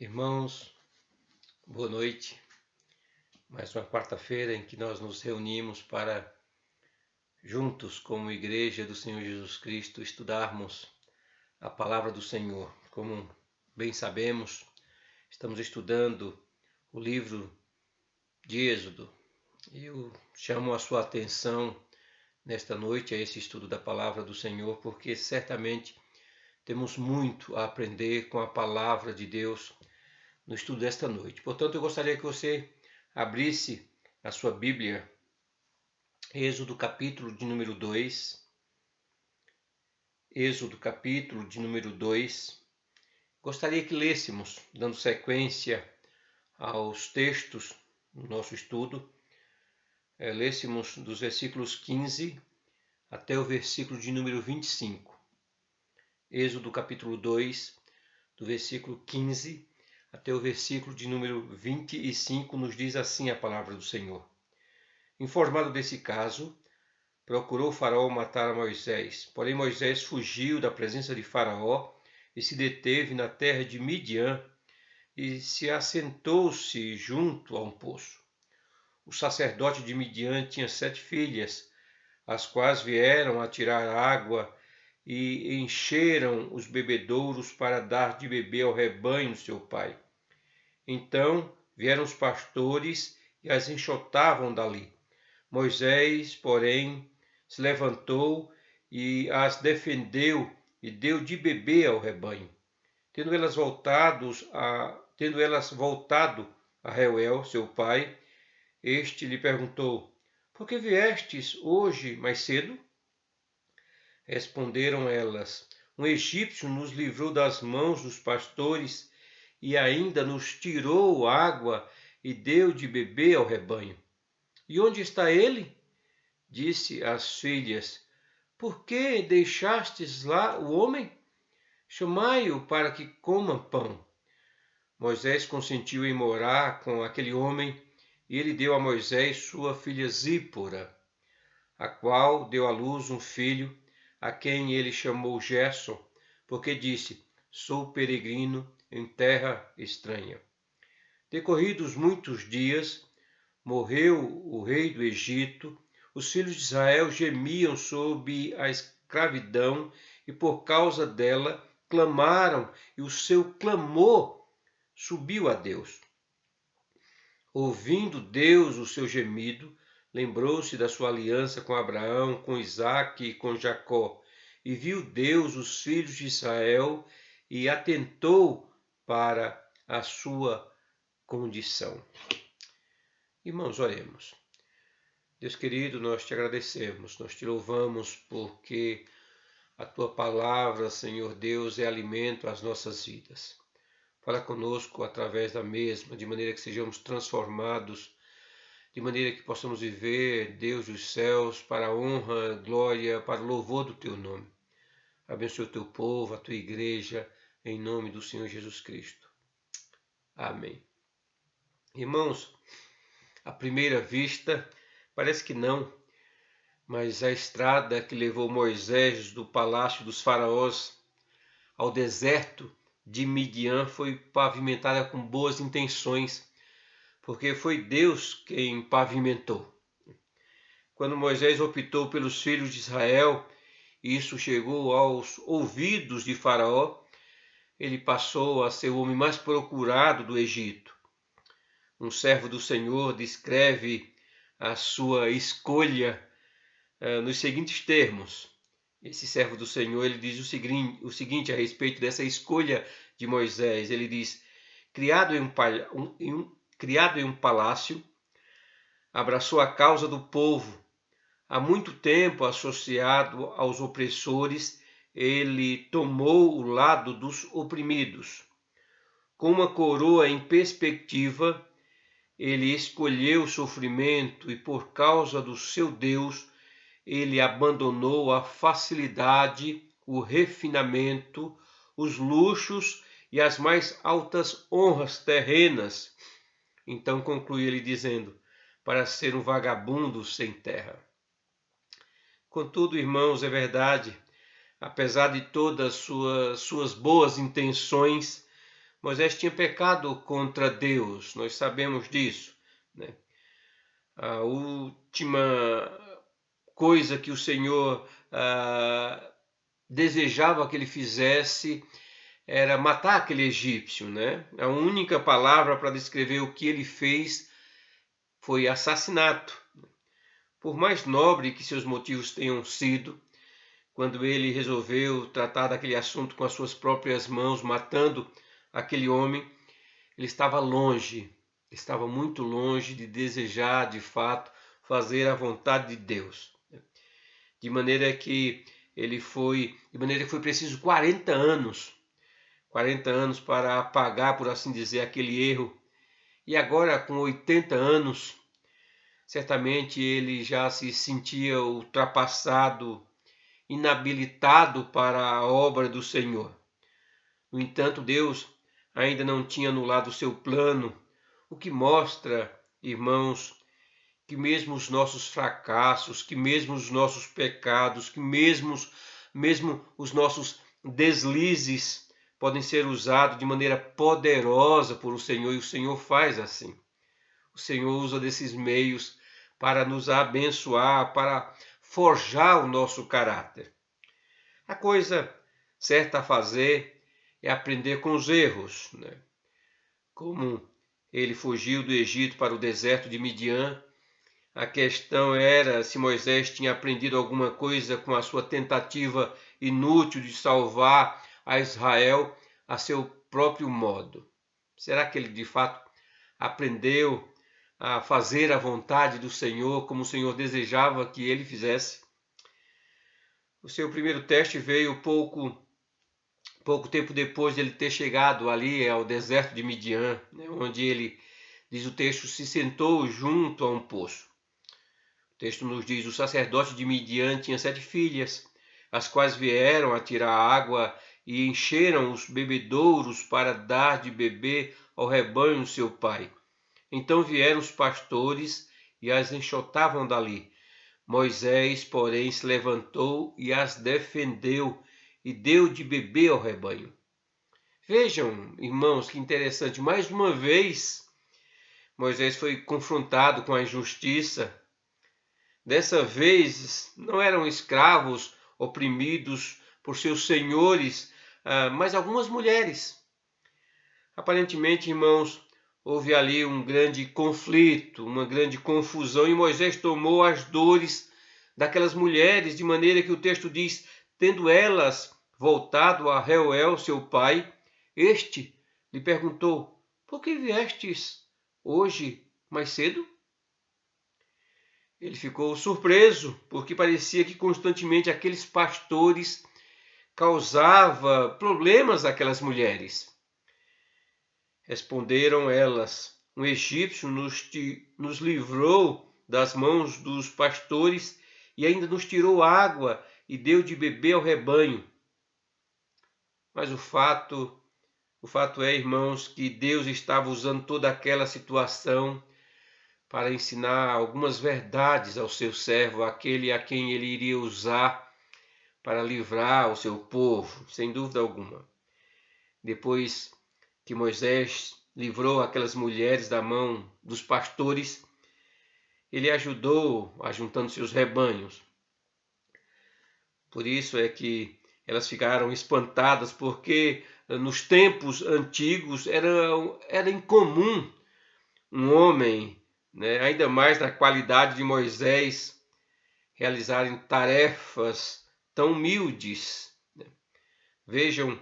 Irmãos, boa noite. Mais uma quarta-feira em que nós nos reunimos para, juntos como Igreja do Senhor Jesus Cristo, estudarmos a Palavra do Senhor. Como bem sabemos, estamos estudando o livro de Êxodo. Eu chamo a sua atenção nesta noite a esse estudo da Palavra do Senhor, porque certamente temos muito a aprender com a Palavra de Deus no estudo desta noite. Portanto, eu gostaria que você abrisse a sua Bíblia, Êxodo capítulo de número 2. Êxodo capítulo de número 2. Gostaria que lêssemos, dando sequência aos textos do nosso estudo, lêssemos dos versículos 15 até o versículo de número 25. Êxodo capítulo 2, do versículo 15 até o versículo de número 25, nos diz assim a palavra do Senhor. Informado desse caso, procurou Faraó matar a Moisés. Porém Moisés fugiu da presença de Faraó e se deteve na terra de Midian e se assentou-se junto a um poço. O sacerdote de Midian tinha 7 filhas, as quais vieram a tirar água e encheram os bebedouros para dar de beber ao rebanho do seu pai. Então vieram os pastores e as enxotavam dali. Moisés, porém, se levantou e as defendeu e deu de beber ao rebanho. Tendo elas voltado a Reuel, seu pai, este lhe perguntou: Por que viestes hoje mais cedo? Responderam elas: Um egípcio nos livrou das mãos dos pastores e ainda nos tirou água e deu de beber ao rebanho. E onde está ele? Disse às filhas: Por que deixastes lá o homem? Chamai-o para que coma pão. Moisés consentiu em morar com aquele homem, e ele deu a Moisés sua filha Zípora, a qual deu à luz um filho, a quem ele chamou Gerson, porque disse: Sou peregrino em terra estranha. Decorridos muitos dias, morreu o rei do Egito, os filhos de Israel gemiam sob a escravidão e por causa dela clamaram, e o seu clamor subiu a Deus. Ouvindo Deus o seu gemido, lembrou-se da sua aliança com Abraão, com Isaque e com Jacó, e viu Deus os filhos de Israel e atentou para a sua condição. Irmãos, oremos. Deus querido, nós te agradecemos, nós te louvamos porque a tua palavra, Senhor Deus, é alimento às nossas vidas. Fala conosco através da mesma, de maneira que sejamos transformados, de maneira que possamos viver, Deus dos céus, para a honra, glória, para o louvor do teu nome. Abençoe o teu povo, a tua igreja, em nome do Senhor Jesus Cristo. Amém. Irmãos, à primeira vista, parece que não, mas a estrada que levou Moisés do palácio dos faraós ao deserto de Midian foi pavimentada com boas intenções, porque foi Deus quem pavimentou. Quando Moisés optou pelos filhos de Israel, e isso chegou aos ouvidos de Faraó, ele passou a ser o homem mais procurado do Egito. Um servo do Senhor descreve a sua escolha nos seguintes termos. Esse servo do Senhor, ele diz o seguinte a respeito dessa escolha de Moisés. Ele diz: criado em um palácio, abraçou a causa do povo. Há muito tempo associado aos opressores, ele tomou o lado dos oprimidos. Com uma coroa em perspectiva, ele escolheu o sofrimento e, por causa do seu Deus, ele abandonou a facilidade, o refinamento, os luxos e as mais altas honras terrenas. Então conclui ele dizendo: para ser um vagabundo sem terra. Contudo, irmãos, é verdade, apesar de todas suas boas intenções, Moisés tinha pecado contra Deus, nós sabemos disso, né? A última coisa que o Senhor desejava que ele fizesse era matar aquele egípcio, né? A única palavra para descrever o que ele fez foi assassinato. Por mais nobre que seus motivos tenham sido, quando ele resolveu tratar daquele assunto com as suas próprias mãos, matando aquele homem, ele estava longe, estava muito longe de desejar, de fato, fazer a vontade de Deus. De maneira que foi preciso 40 anos para apagar, por assim dizer, aquele erro. E agora, com 80 anos, certamente ele já se sentia ultrapassado, inabilitado para a obra do Senhor. No entanto, Deus ainda não tinha anulado o seu plano, o que mostra, irmãos, que mesmo os nossos fracassos, que mesmo os nossos pecados, que mesmo os nossos deslizes podem ser usados de maneira poderosa por o Senhor, e o Senhor faz assim. O Senhor usa desses meios para nos abençoar, para forjar o nosso caráter. A coisa certa a fazer é aprender com os erros, né? Como ele fugiu do Egito para o deserto de Midian, a questão era se Moisés tinha aprendido alguma coisa com a sua tentativa inútil de salvar a Israel a seu próprio modo. Será que ele de fato aprendeu a fazer a vontade do Senhor como o Senhor desejava que ele fizesse? O seu primeiro teste veio pouco tempo depois de ele ter chegado ali ao deserto de Midian, né, onde ele, diz o texto, se sentou junto a um poço. O texto nos diz: o sacerdote de Midian tinha 7 filhas, as quais vieram a tirar água e encheram os bebedouros para dar de beber ao rebanho seu pai. Então vieram os pastores e as enxotavam dali. Moisés, porém, se levantou e as defendeu e deu de beber ao rebanho. Vejam, irmãos, que interessante. Mais uma vez, Moisés foi confrontado com a injustiça. Dessa vez, não eram escravos oprimidos por seus senhores, mas algumas mulheres. Aparentemente, irmãos, houve ali um grande conflito, uma grande confusão, e Moisés tomou as dores daquelas mulheres, de maneira que o texto diz, tendo elas voltado a Reuel, seu pai, este lhe perguntou: por que viestes hoje mais cedo? Ele ficou surpreso, porque parecia que constantemente aqueles pastores causavam problemas àquelas mulheres. Responderam elas: um egípcio nos livrou das mãos dos pastores e ainda nos tirou água e deu de beber ao rebanho. Mas o fato é, irmãos, que Deus estava usando toda aquela situação para ensinar algumas verdades ao seu servo, aquele a quem ele iria usar para livrar o seu povo, sem dúvida alguma. Depois que Moisés livrou aquelas mulheres da mão dos pastores, ele ajudou ajuntando seus rebanhos. Por isso é que elas ficaram espantadas, porque nos tempos antigos era incomum um homem, né, ainda mais na qualidade de Moisés, realizarem tarefas tão humildes. Vejam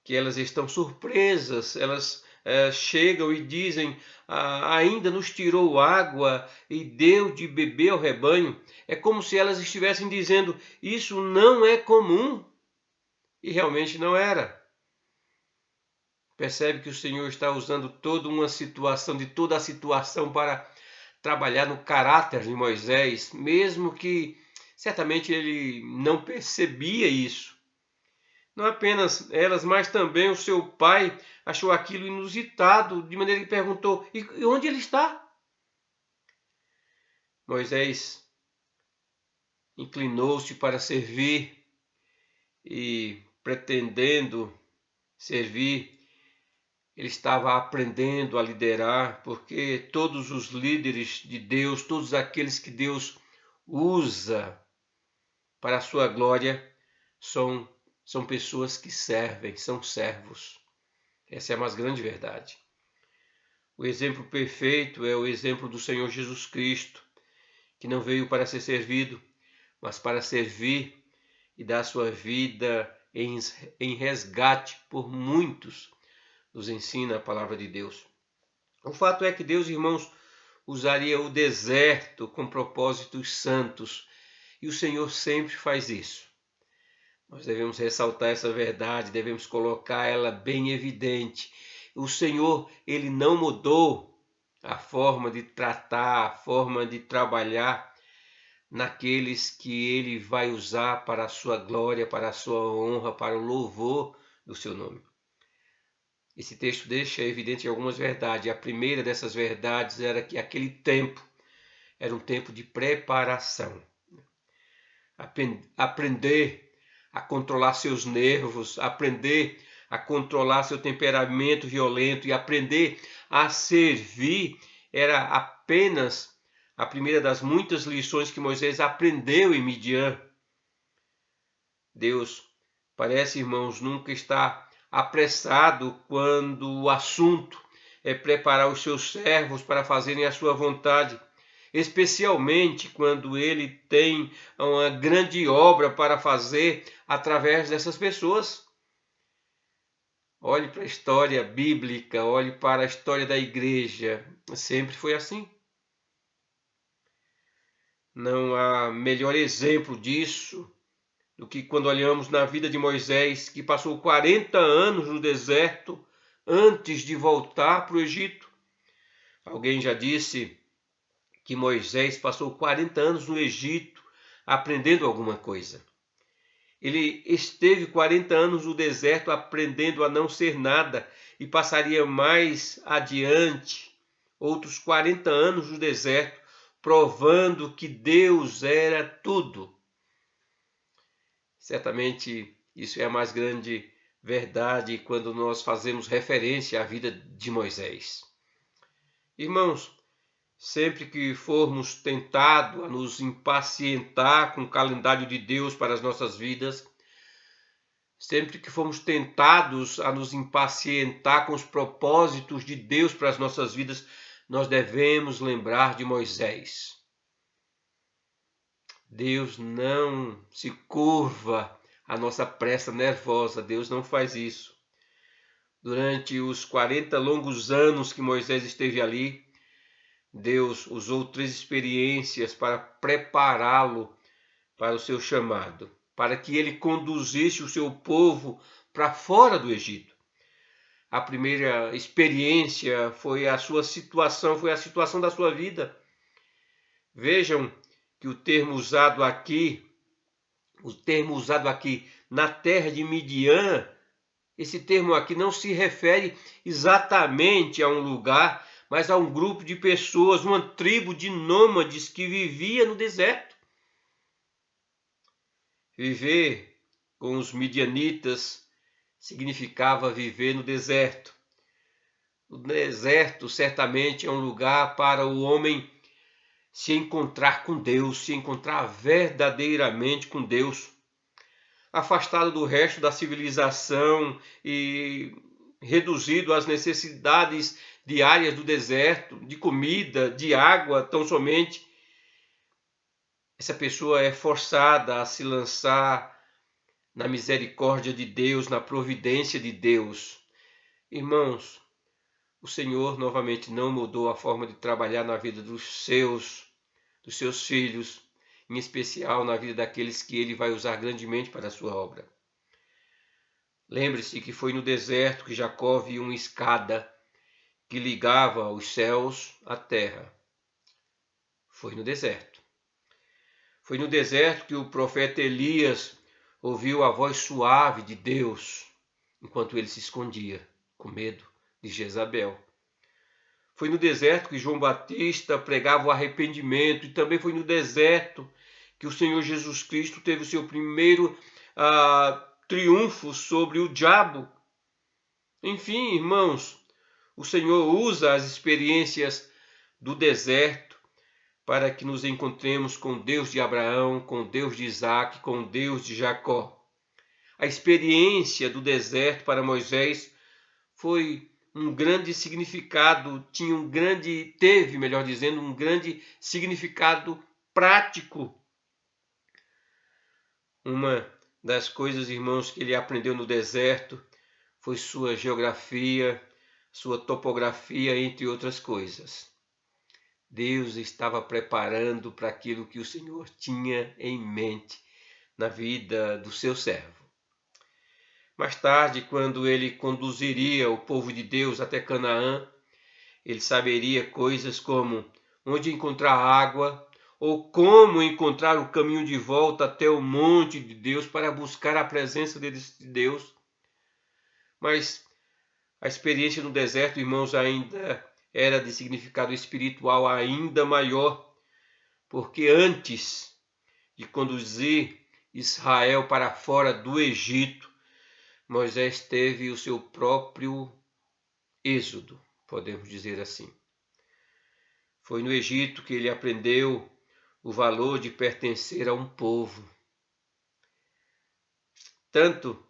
que elas estão surpresas, elas chegam e dizem: ainda nos tirou água e deu de beber ao rebanho. É como se elas estivessem dizendo: isso não é comum. E realmente não era. Percebe que o Senhor está usando toda a situação para trabalhar no caráter de Moisés, mesmo que certamente ele não percebia isso. Não apenas elas, mas também o seu pai achou aquilo inusitado, de maneira que perguntou: e onde ele está? Moisés inclinou-se para servir e, pretendendo servir, ele estava aprendendo a liderar, porque todos os líderes de Deus, todos aqueles que Deus usa para a sua glória, são pessoas que servem, são servos. Essa é a mais grande verdade. O exemplo perfeito é o exemplo do Senhor Jesus Cristo, que não veio para ser servido, mas para servir e dar sua vida em resgate por muitos, nos ensina a palavra de Deus. O fato é que Deus, irmãos, usaria o deserto com propósitos santos, e o Senhor sempre faz isso. Nós devemos ressaltar essa verdade, devemos colocar ela bem evidente. O Senhor, ele não mudou a forma de tratar, a forma de trabalhar naqueles que ele vai usar para a sua glória, para a sua honra, para o louvor do seu nome. Esse texto deixa evidente algumas verdades. A primeira dessas verdades era que aquele tempo era um tempo de preparação. Aprender a controlar seus nervos, aprender a controlar seu temperamento violento e aprender a servir era apenas a primeira das muitas lições que Moisés aprendeu em Midian. Deus parece, irmãos, nunca está apressado quando o assunto é preparar os seus servos para fazerem a sua vontade, especialmente quando ele tem uma grande obra para fazer através dessas pessoas. Olhe para a história bíblica, olhe para a história da igreja, sempre foi assim. Não há melhor exemplo disso do que quando olhamos na vida de Moisés, que passou 40 anos no deserto antes de voltar para o Egito. Alguém já disse que Moisés passou 40 anos no Egito aprendendo alguma coisa. Ele esteve 40 anos no deserto aprendendo a não ser nada e passaria mais adiante outros 40 anos no deserto provando que Deus era tudo. Certamente isso é a mais grande verdade quando nós fazemos referência à vida de Moisés. Irmãos, sempre que formos tentados a nos impacientar com o calendário de Deus para as nossas vidas, sempre que formos tentados a nos impacientar com os propósitos de Deus para as nossas vidas, nós devemos lembrar de Moisés. Deus não se curva à nossa pressa nervosa, Deus não faz isso. Durante os 40 longos anos que Moisés esteve ali, Deus usou 3 experiências para prepará-lo para o seu chamado, para que ele conduzisse o seu povo para fora do Egito. A primeira experiência foi a sua situação, foi a situação da sua vida. Vejam que o termo usado aqui na terra de Midian, esse termo aqui não se refere exatamente a um lugar, mas a um grupo de pessoas, uma tribo de nômades que vivia no deserto. Viver com os midianitas significava viver no deserto. O deserto certamente é um lugar para o homem se encontrar com Deus, se encontrar verdadeiramente com Deus, afastado do resto da civilização e reduzido às necessidades diárias do deserto, de comida, de água, tão somente. Essa pessoa é forçada a se lançar na misericórdia de Deus, na providência de Deus. Irmãos, o Senhor novamente não mudou a forma de trabalhar na vida dos seus filhos, em especial na vida daqueles que ele vai usar grandemente para a sua obra. Lembre-se que foi no deserto que Jacó viu uma escada que ligava os céus à terra. Foi no deserto. Foi no deserto que o profeta Elias ouviu a voz suave de Deus, enquanto ele se escondia, com medo de Jezabel. Foi no deserto que João Batista pregava o arrependimento, e também foi no deserto que o Senhor Jesus Cristo teve o seu primeiro triunfo sobre o diabo. Enfim, irmãos, o Senhor usa as experiências do deserto para que nos encontremos com o Deus de Abraão, com o Deus de Isaac, com o Deus de Jacó. A experiência do deserto para Moisés foi um grande significado, teve, melhor dizendo, um grande significado prático. Uma das coisas, irmãos, que ele aprendeu no deserto foi sua geografia, sua topografia, entre outras coisas. Deus estava preparando para aquilo que o Senhor tinha em mente na vida do seu servo. Mais tarde, quando ele conduziria o povo de Deus até Canaã, ele saberia coisas como onde encontrar água ou como encontrar o caminho de volta até o monte de Deus para buscar a presença de Deus. Mas a experiência no deserto, irmãos, ainda era de significado espiritual ainda maior, porque antes de conduzir Israel para fora do Egito, Moisés teve o seu próprio êxodo, podemos dizer assim. Foi no Egito que ele aprendeu o valor de pertencer a um povo. Tanto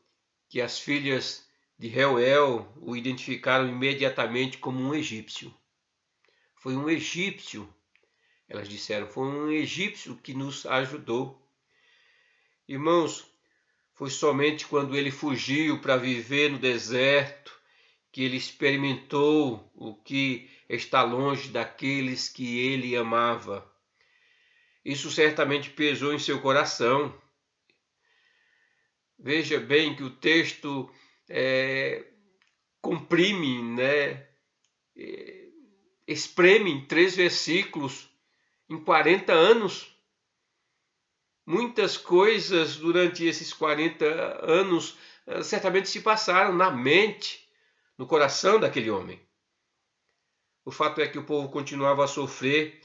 que as filhas de Reuel o identificaram imediatamente como um egípcio. Foi um egípcio, elas disseram, foi um egípcio que nos ajudou. Irmãos, foi somente quando ele fugiu para viver no deserto que ele experimentou o que está longe daqueles que ele amava. Isso certamente pesou em seu coração. Veja bem que o texto comprime, espreme em 3 versículos, em 40 anos. Muitas coisas durante esses 40 anos certamente se passaram na mente, no coração daquele homem. O fato é que o povo continuava a sofrer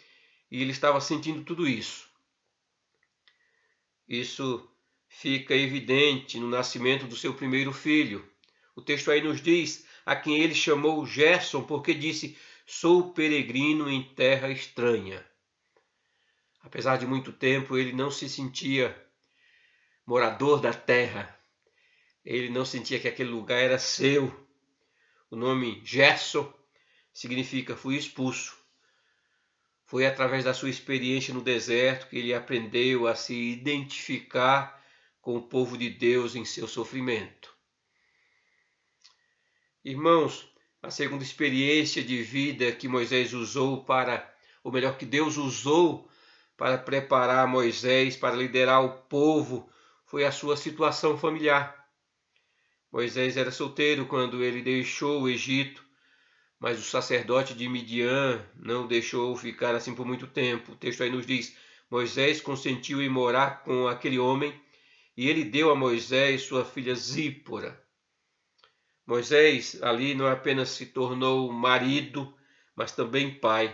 e ele estava sentindo tudo isso. Isso fica evidente no nascimento do seu primeiro filho. O texto aí nos diz a quem ele chamou Gerson, porque disse: sou peregrino em terra estranha. Apesar de muito tempo, ele não se sentia morador da terra. Ele não sentia que aquele lugar era seu. O nome Gerson significa fui expulso. Foi através da sua experiência no deserto que ele aprendeu a se identificar com o povo de Deus em seu sofrimento. Irmãos, a segunda experiência de vida que Moisés usou que Deus usou para preparar Moisés para liderar o povo, foi a sua situação familiar. Moisés era solteiro quando ele deixou o Egito, mas o sacerdote de Midian não o deixou ficar assim por muito tempo. O texto aí nos diz: Moisés consentiu em morar com aquele homem e ele deu a Moisés sua filha Zípora. Moisés ali não apenas se tornou marido, mas também pai.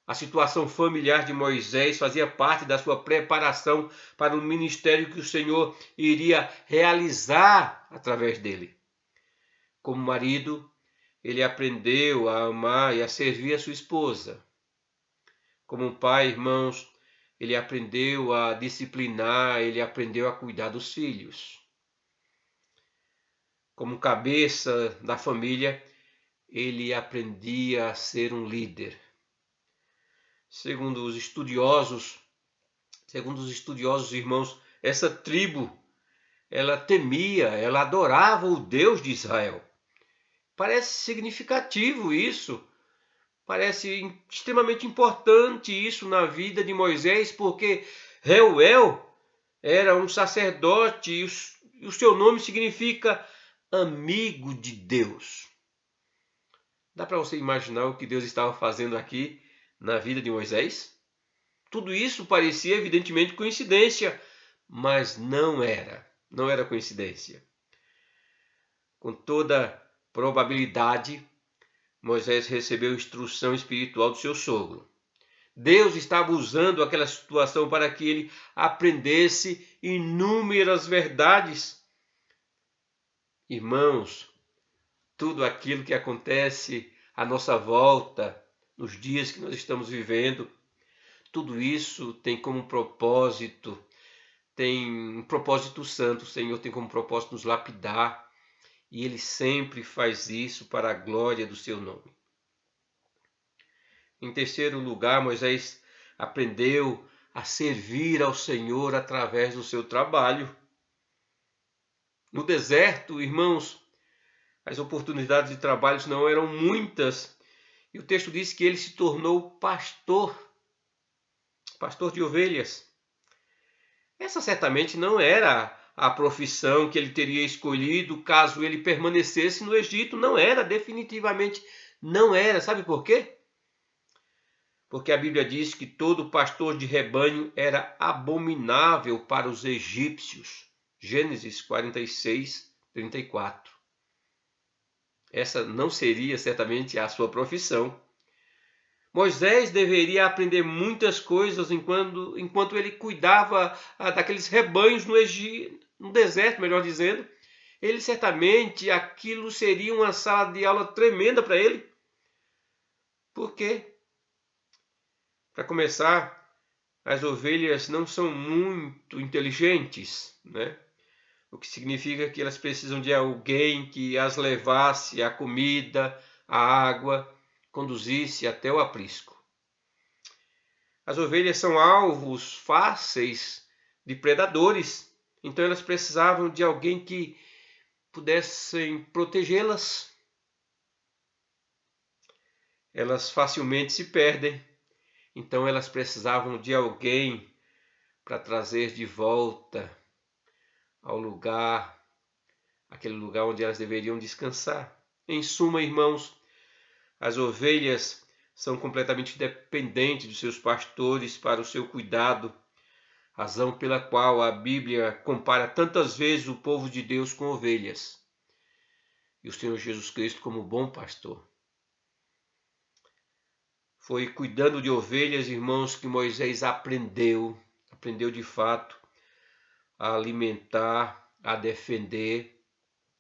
A situação familiar de Moisés fazia parte da sua preparação para o ministério que o Senhor iria realizar através dele. Como marido, ele aprendeu a amar e a servir a sua esposa. Como pai, irmãos, ele aprendeu a disciplinar, ele aprendeu a cuidar dos filhos. Como cabeça da família, ele aprendia a ser um líder. Segundo os estudiosos, irmãos, essa tribo, ela temia, ela adorava o Deus de Israel. Parece significativo isso, parece extremamente importante isso na vida de Moisés, porque Reuel era um sacerdote e o seu nome significa amigo de Deus. Dá para você imaginar o que Deus estava fazendo aqui na vida de Moisés? Tudo isso parecia evidentemente coincidência, mas não era coincidência. Com toda probabilidade, Moisés recebeu instrução espiritual do seu sogro. Deus estava usando aquela situação para que ele aprendesse inúmeras verdades. Irmãos, tudo aquilo que acontece à nossa volta, nos dias que nós estamos vivendo, tudo isso tem como propósito, tem um propósito santo. O Senhor tem como propósito nos lapidar, e Ele sempre faz isso para a glória do seu nome. Em terceiro lugar, Moisés aprendeu a servir ao Senhor através do seu trabalho. No deserto, irmãos, as oportunidades de trabalho não eram muitas, e o texto diz que ele se tornou pastor de ovelhas. Essa certamente não era a profissão que ele teria escolhido caso ele permanecesse no Egito. Não era, definitivamente não era. Sabe por quê? Porque a Bíblia diz que todo pastor de rebanho era abominável para os egípcios. Gênesis 46, 34. Essa não seria certamente a sua profissão. Moisés deveria aprender muitas coisas enquanto ele cuidava daqueles rebanhos no deserto, melhor dizendo. Ele certamente, aquilo seria uma sala de aula tremenda para ele. Por quê? Para começar, as ovelhas não são muito inteligentes, né? O que significa que elas precisam de alguém que as levasse a comida, a água, conduzisse até o aprisco. As ovelhas são alvos fáceis de predadores, então elas precisavam de alguém que pudessem protegê-las. Elas facilmente se perdem, então elas precisavam de alguém para trazer de volta ao lugar, aquele lugar onde elas deveriam descansar. Em suma, irmãos, as ovelhas são completamente dependentes dos seus pastores para o seu cuidado, razão pela qual a Bíblia compara tantas vezes o povo de Deus com ovelhas e o Senhor Jesus Cristo como bom pastor. Foi cuidando de ovelhas, irmãos, que Moisés aprendeu de fato a alimentar, a defender,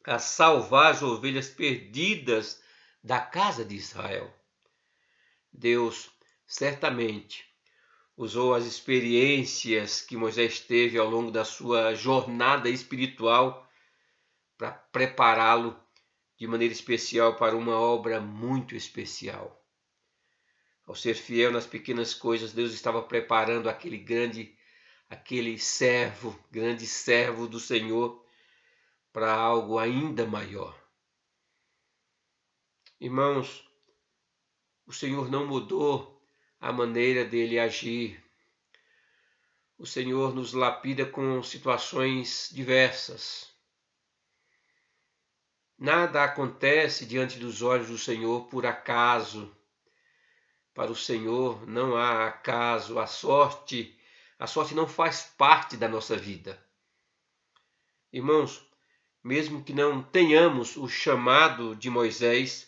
a salvar as ovelhas perdidas da casa de Israel. Deus certamente usou as experiências que Moisés teve ao longo da sua jornada espiritual para prepará-lo de maneira especial para uma obra muito especial. Ao ser fiel nas pequenas coisas, Deus estava preparando aquele grande servo do Senhor para algo ainda maior. Irmãos, o Senhor não mudou a maneira dele agir. O Senhor nos lapida com situações diversas. Nada acontece diante dos olhos do Senhor por acaso. Para o Senhor não há acaso. A sorte não faz parte da nossa vida. Irmãos, mesmo que não tenhamos o chamado de Moisés,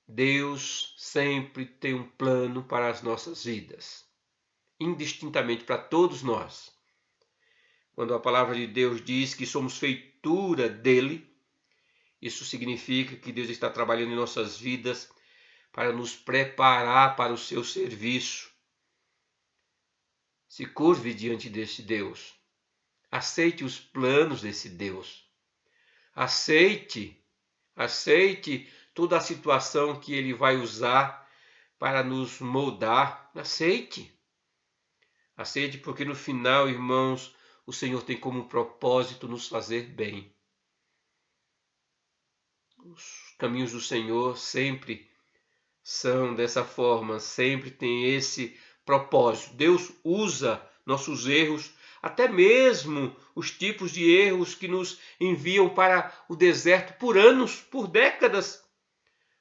Deus sempre tem um plano para as nossas vidas, indistintamente para todos nós. Quando a palavra de Deus diz que somos feitura dele, isso significa que Deus está trabalhando em nossas vidas para nos preparar para o seu serviço. Se curve diante desse Deus. Aceite os planos desse Deus. Aceite toda a situação que ele vai usar para nos moldar. Aceite porque no final, irmãos, o Senhor tem como propósito nos fazer bem. Os caminhos do Senhor sempre são dessa forma, sempre tem esse propósito. Deus usa nossos erros, até mesmo os tipos de erros que nos enviam para o deserto por anos, por décadas,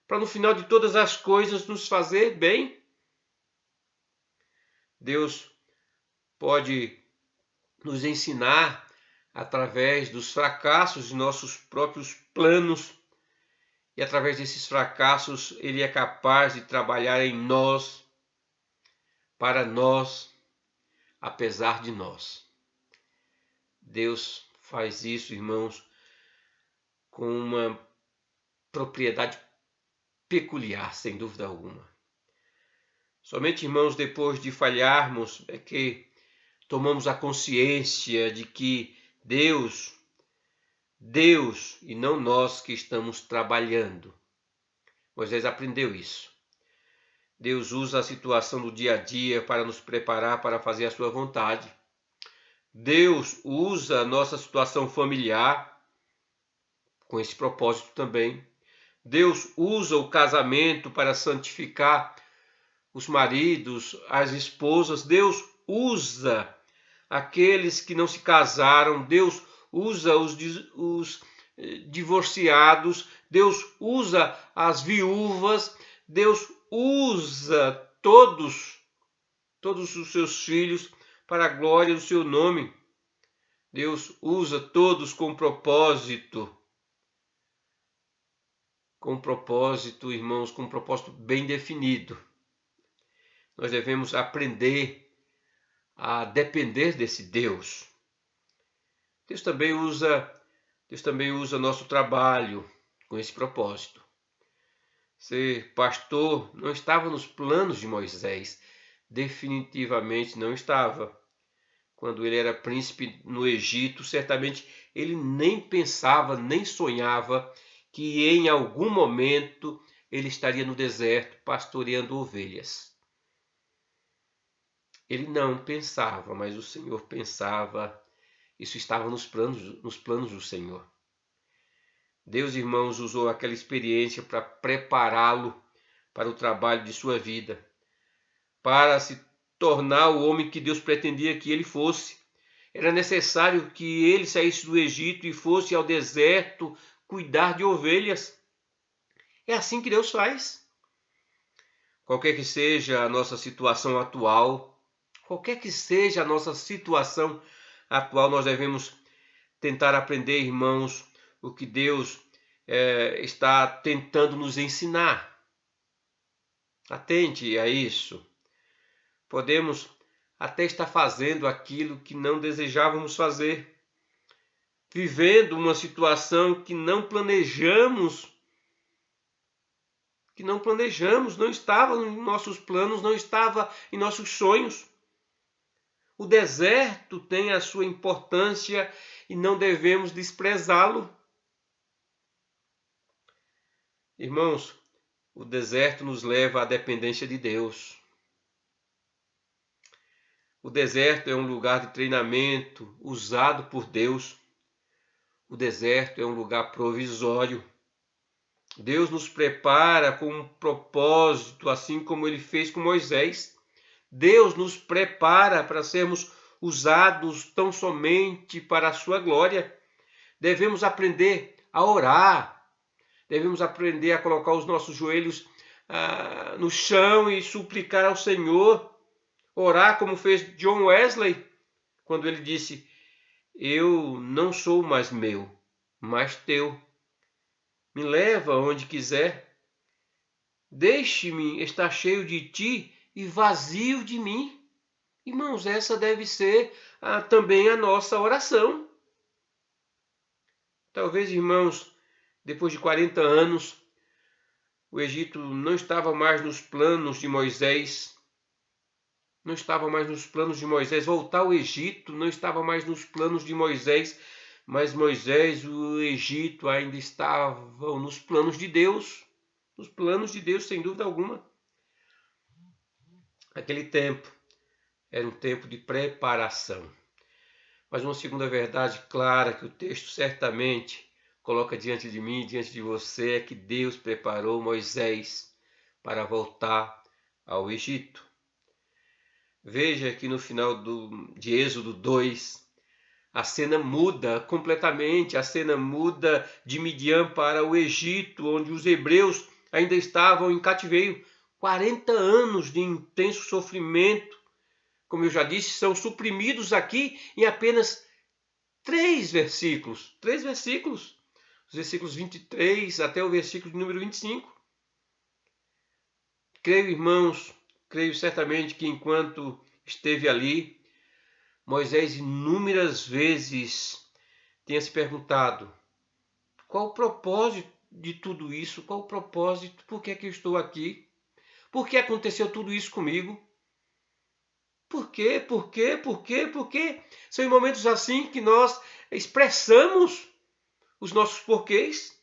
para no final de todas as coisas nos fazer bem. Deus pode nos ensinar através dos fracassos de nossos próprios planos, e através desses fracassos ele é capaz de trabalhar em nós, para nós, apesar de nós. Deus faz isso, irmãos, com uma propriedade peculiar, sem dúvida alguma. Somente, irmãos, depois de falharmos é que tomamos a consciência de que Deus e não nós que estamos trabalhando. Moisés aprendeu isso. Deus usa a situação do dia a dia para nos preparar para fazer a sua vontade. Deus usa a nossa situação familiar com esse propósito também. Deus usa o casamento para santificar os maridos, as esposas. Deus usa aqueles que não se casaram. Deus usa os divorciados. Deus usa as viúvas. Deus usa todos os seus filhos para a glória do seu nome. Deus usa todos com propósito. Com propósito, irmãos, com um propósito bem definido. Nós devemos aprender a depender desse Deus. Deus também usa nosso trabalho com esse propósito. Ser pastor não estava nos planos de Moisés. Definitivamente não estava. Quando ele era príncipe no Egito, certamente ele nem pensava, nem sonhava que em algum momento ele estaria no deserto pastoreando ovelhas. Ele não pensava, mas o Senhor pensava. Isso estava nos planos do Senhor. Deus, irmãos, usou aquela experiência para prepará-lo para o trabalho de sua vida, para se tornar o homem que Deus pretendia que ele fosse. Era necessário que ele saísse do Egito e fosse ao deserto cuidar de ovelhas. É assim que Deus faz. Qualquer que seja a nossa situação atual, nós devemos tentar aprender, irmãos, o que Deus está tentando nos ensinar. Atente a isso. Podemos até estar fazendo aquilo que não desejávamos fazer, vivendo uma situação que não planejamos, não estava nos nossos planos, não estava em nossos sonhos. O deserto tem a sua importância e não devemos desprezá-lo. Irmãos, o deserto nos leva à dependência de Deus. O deserto é um lugar de treinamento usado por Deus. O deserto é um lugar provisório. Deus nos prepara com um propósito, assim como ele fez com Moisés. Deus nos prepara para sermos usados tão somente para a sua glória. Devemos aprender a orar. Devemos aprender a colocar os nossos joelhos no chão e suplicar ao Senhor. Orar como fez John Wesley, quando ele disse: eu não sou mais meu, mas teu. Me leva onde quiser. Deixe-me estar cheio de ti e vazio de mim. Irmãos, essa deve ser também a nossa oração. Talvez, irmãos, depois de 40 anos, o Egito não estava mais nos planos de Moisés. Voltar ao Egito não estava mais nos planos de Moisés. Mas Moisés e o Egito ainda estavam nos planos de Deus. Nos planos de Deus, sem dúvida alguma. Aquele tempo era um tempo de preparação. Mas uma segunda verdade clara que o texto certamente coloca diante de mim, diante de você, é que Deus preparou Moisés para voltar ao Egito. Veja que no final de Êxodo 2, a cena muda completamente. A cena muda de Midian para o Egito, onde os hebreus ainda estavam em cativeiro. 40 anos de intenso sofrimento, como eu já disse, são suprimidos aqui em apenas 3 versículos. 3 versículos. Os versículos 23 até o versículo de número 25. Creio certamente que enquanto esteve ali, Moisés inúmeras vezes tenha se perguntado: qual o propósito de tudo isso? Qual o propósito? Por que é que eu estou aqui? Por que aconteceu tudo isso comigo? Por quê? Por quê? Por quê? Por quê? São em momentos assim que nós expressamos os nossos porquês.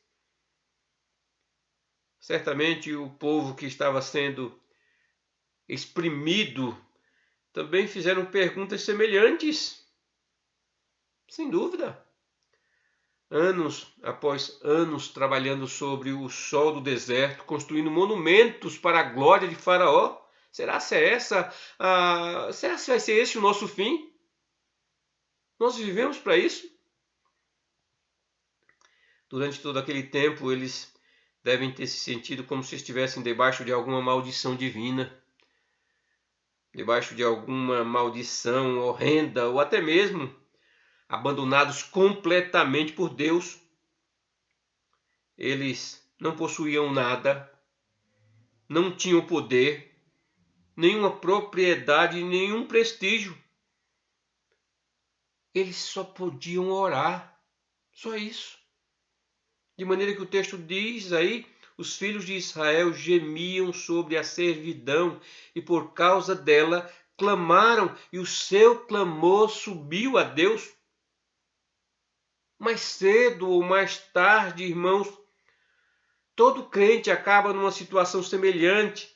Certamente o povo que estava sendo exprimido também fizeram perguntas semelhantes. Sem dúvida. Anos após anos trabalhando sobre o sol do deserto, construindo monumentos para a glória de Faraó. Será que vai ser esse o nosso fim? Nós vivemos para isso? Durante todo aquele tempo, eles devem ter se sentido como se estivessem debaixo de alguma maldição divina, debaixo de alguma maldição horrenda, ou até mesmo abandonados completamente por Deus. Eles não possuíam nada, não tinham poder, nenhuma propriedade, nenhum prestígio. Eles só podiam orar, só isso. De maneira que o texto diz aí, os filhos de Israel gemiam sobre a servidão e por causa dela clamaram, e o seu clamor subiu a Deus. Mais cedo ou mais tarde, irmãos, todo crente acaba numa situação semelhante,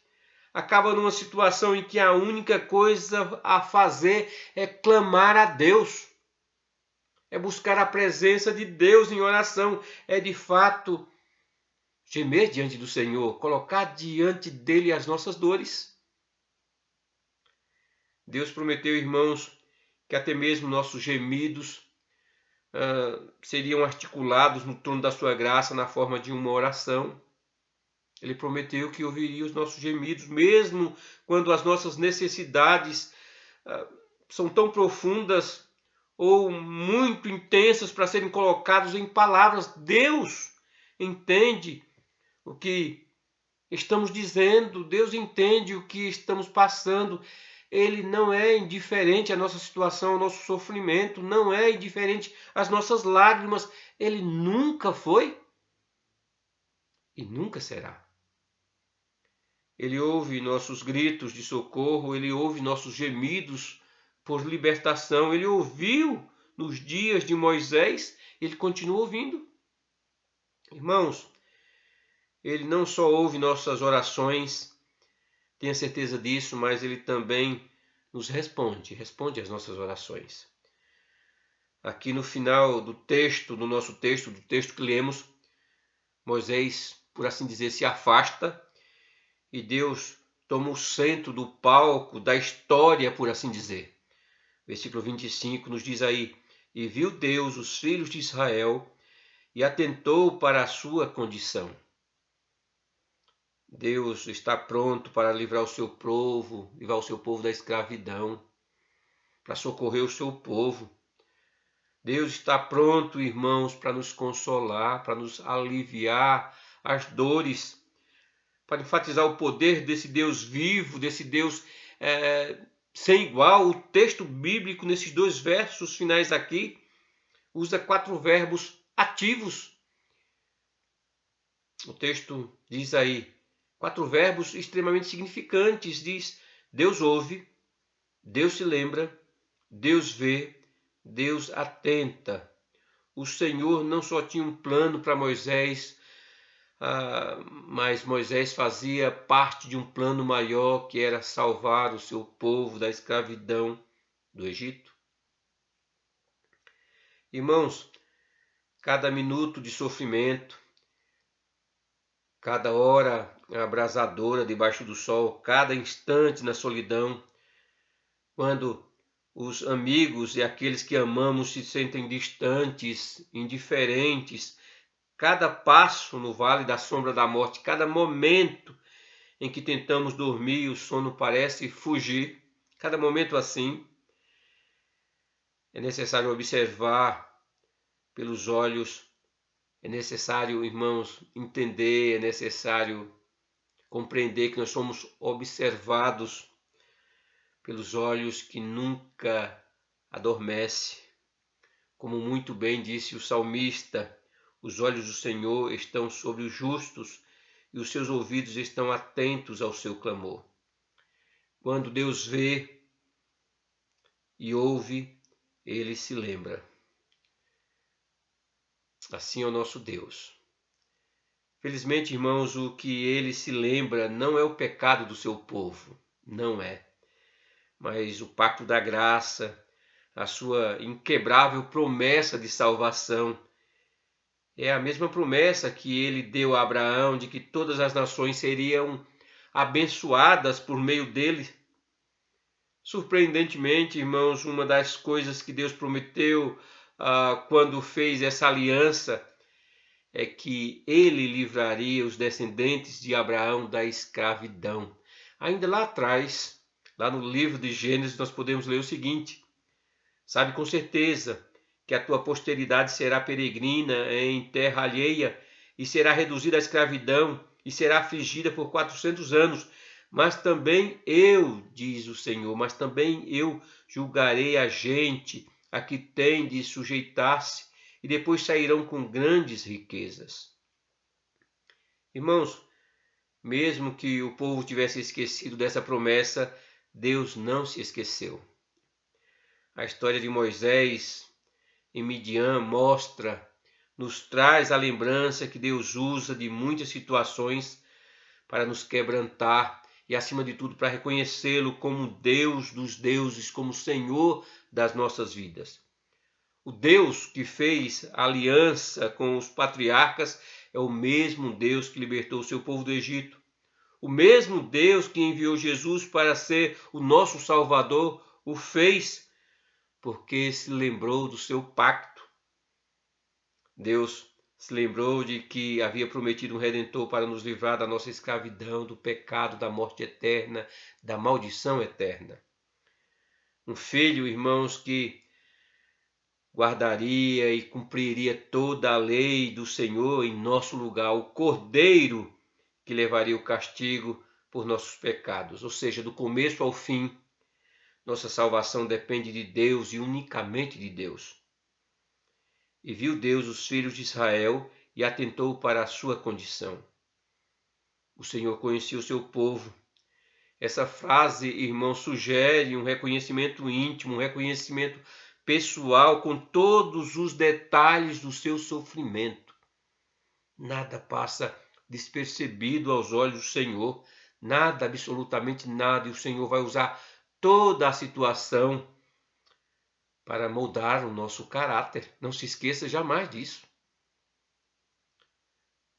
acaba numa situação em que a única coisa a fazer é clamar a Deus, é buscar a presença de Deus em oração, é de fato gemer diante do Senhor, colocar diante dele as nossas dores. Deus prometeu, irmãos, que até mesmo nossos gemidos seriam articulados no trono da sua graça na forma de uma oração. Ele prometeu que ouviria os nossos gemidos, mesmo quando as nossas necessidades são tão profundas ou muito intensas para serem colocadas em palavras. Deus entende o que estamos dizendo, Deus entende o que estamos passando. Ele não é indiferente à nossa situação, ao nosso sofrimento, não é indiferente às nossas lágrimas. Ele nunca foi e nunca será. Ele ouve nossos gritos de socorro, ele ouve nossos gemidos por libertação. Ele ouviu nos dias de Moisés, ele continua ouvindo. Irmãos, ele não só ouve nossas orações, tenha certeza disso, mas ele também nos responde às nossas orações. Aqui no final do texto, do nosso texto, do texto que lemos, Moisés, por assim dizer, se afasta e Deus toma o centro do palco da história, por assim dizer. Versículo 25 nos diz aí: e viu Deus os filhos de Israel e atentou para a sua condição. Deus está pronto para livrar o seu povo da escravidão, para socorrer o seu povo. Deus está pronto, irmãos, para nos consolar, para nos aliviar as dores, para enfatizar o poder desse Deus vivo, desse Deus sem igual. O texto bíblico, nesses 2 versos finais aqui, usa 4 verbos ativos. O texto diz aí 4 verbos extremamente significantes. Diz: Deus ouve, Deus se lembra, Deus vê, Deus atenta. O Senhor não só tinha um plano para Moisés, mas Moisés fazia parte de um plano maior, que era salvar o seu povo da escravidão do Egito. Irmãos, cada minuto de sofrimento, cada hora abrasadora debaixo do sol, cada instante na solidão, quando os amigos e aqueles que amamos se sentem distantes, indiferentes, cada passo no vale da sombra da morte, cada momento em que tentamos dormir e o sono parece fugir, cada momento assim, é necessário observar pelos olhos, é necessário, irmãos, entender, é necessário compreender que nós somos observados pelos olhos que nunca adormece. Como muito bem disse o salmista, Os olhos do Senhor estão sobre os justos e os seus ouvidos estão atentos ao seu clamor. Quando Deus vê e ouve, ele se lembra. Assim é o nosso Deus. Felizmente, irmãos, o que ele se lembra não é o pecado do seu povo, não é, mas o pacto da graça, a sua inquebrável promessa de salvação. É a mesma promessa que ele deu a Abraão de que todas as nações seriam abençoadas por meio dele. Surpreendentemente, irmãos, uma das coisas que Deus prometeu quando fez essa aliança é que ele livraria os descendentes de Abraão da escravidão. Ainda lá atrás, lá no livro de Gênesis, nós podemos ler o seguinte: sabe com certeza que a tua posteridade será peregrina em terra alheia e será reduzida à escravidão e será afligida por 400 anos. Mas também eu, diz o Senhor, mas também eu julgarei a gente a que tem de sujeitar-se e depois sairão com grandes riquezas. Irmãos, mesmo que o povo tivesse esquecido dessa promessa, Deus não se esqueceu. A história de Moisés em Midian nos traz a lembrança que Deus usa de muitas situações para nos quebrantar e, acima de tudo, para reconhecê-lo como Deus dos deuses, como Senhor das nossas vidas. O Deus que fez aliança com os patriarcas é o mesmo Deus que libertou o seu povo do Egito. O mesmo Deus que enviou Jesus para ser o nosso Salvador o fez porque se lembrou do seu pacto. Deus se lembrou de que havia prometido um Redentor para nos livrar da nossa escravidão, do pecado, da morte eterna, da maldição eterna. Um filho, irmãos, que guardaria e cumpriria toda a lei do Senhor em nosso lugar, o Cordeiro que levaria o castigo por nossos pecados, ou seja, do começo ao fim, nossa salvação depende de Deus e unicamente de Deus. E viu Deus os filhos de Israel e atentou para a sua condição. O Senhor conhecia o seu povo. Essa frase, irmão, sugere um reconhecimento íntimo, um reconhecimento pessoal com todos os detalhes do seu sofrimento. Nada passa despercebido aos olhos do Senhor, nada, absolutamente nada, e o Senhor vai usar toda a situação para moldar o nosso caráter. Não se esqueça jamais disso.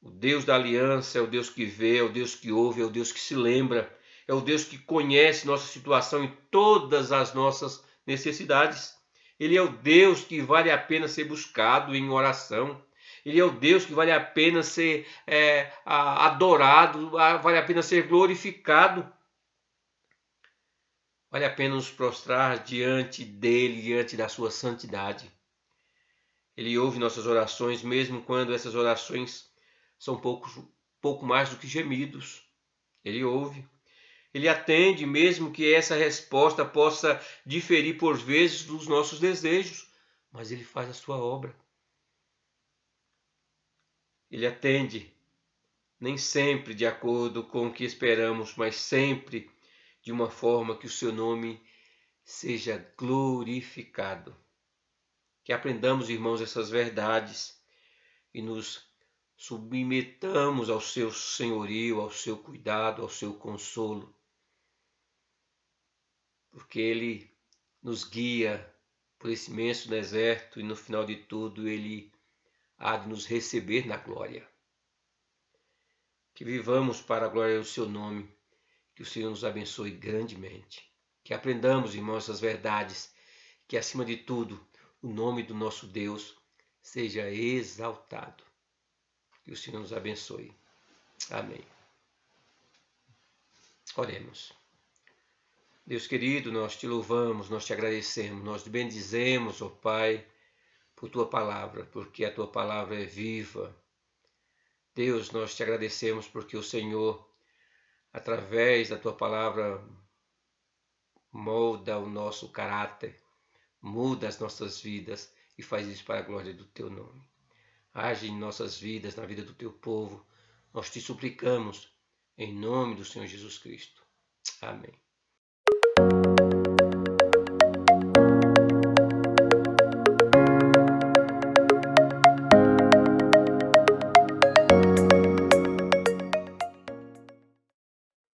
O Deus da aliança é o Deus que vê, é o Deus que ouve, é o Deus que se lembra, é o Deus que conhece nossa situação e todas as nossas necessidades. Ele é o Deus que vale a pena ser buscado em oração. Ele é o Deus que vale a pena ser adorado, vale a pena ser glorificado. Vale a pena nos prostrar diante dele, diante da sua santidade. Ele ouve nossas orações, mesmo quando essas orações são pouco mais do que gemidos. Ele ouve. Ele atende, mesmo que essa resposta possa diferir por vezes dos nossos desejos, mas ele faz a sua obra. Ele atende, nem sempre de acordo com o que esperamos, mas sempre de uma forma que o seu nome seja glorificado. Que aprendamos, irmãos, essas verdades e nos submetamos ao seu senhorio, ao seu cuidado, ao seu consolo, porque ele nos guia por esse imenso deserto e no final de tudo ele há de nos receber na glória. Que vivamos para a glória do seu nome, que o Senhor nos abençoe grandemente. Que aprendamos, irmãos, essas verdades, que acima de tudo o nome do nosso Deus seja exaltado. Que o Senhor nos abençoe. Amém. Oremos. Deus querido, nós te louvamos, nós te agradecemos, nós te bendizemos, ó Pai, por tua palavra, porque a tua palavra é viva. Deus, nós te agradecemos porque o Senhor, através da tua palavra, molda o nosso caráter, muda as nossas vidas e faz isso para a glória do teu nome. age em nossas vidas, na vida do teu povo. Nós te suplicamos, em nome do Senhor Jesus Cristo. Amém.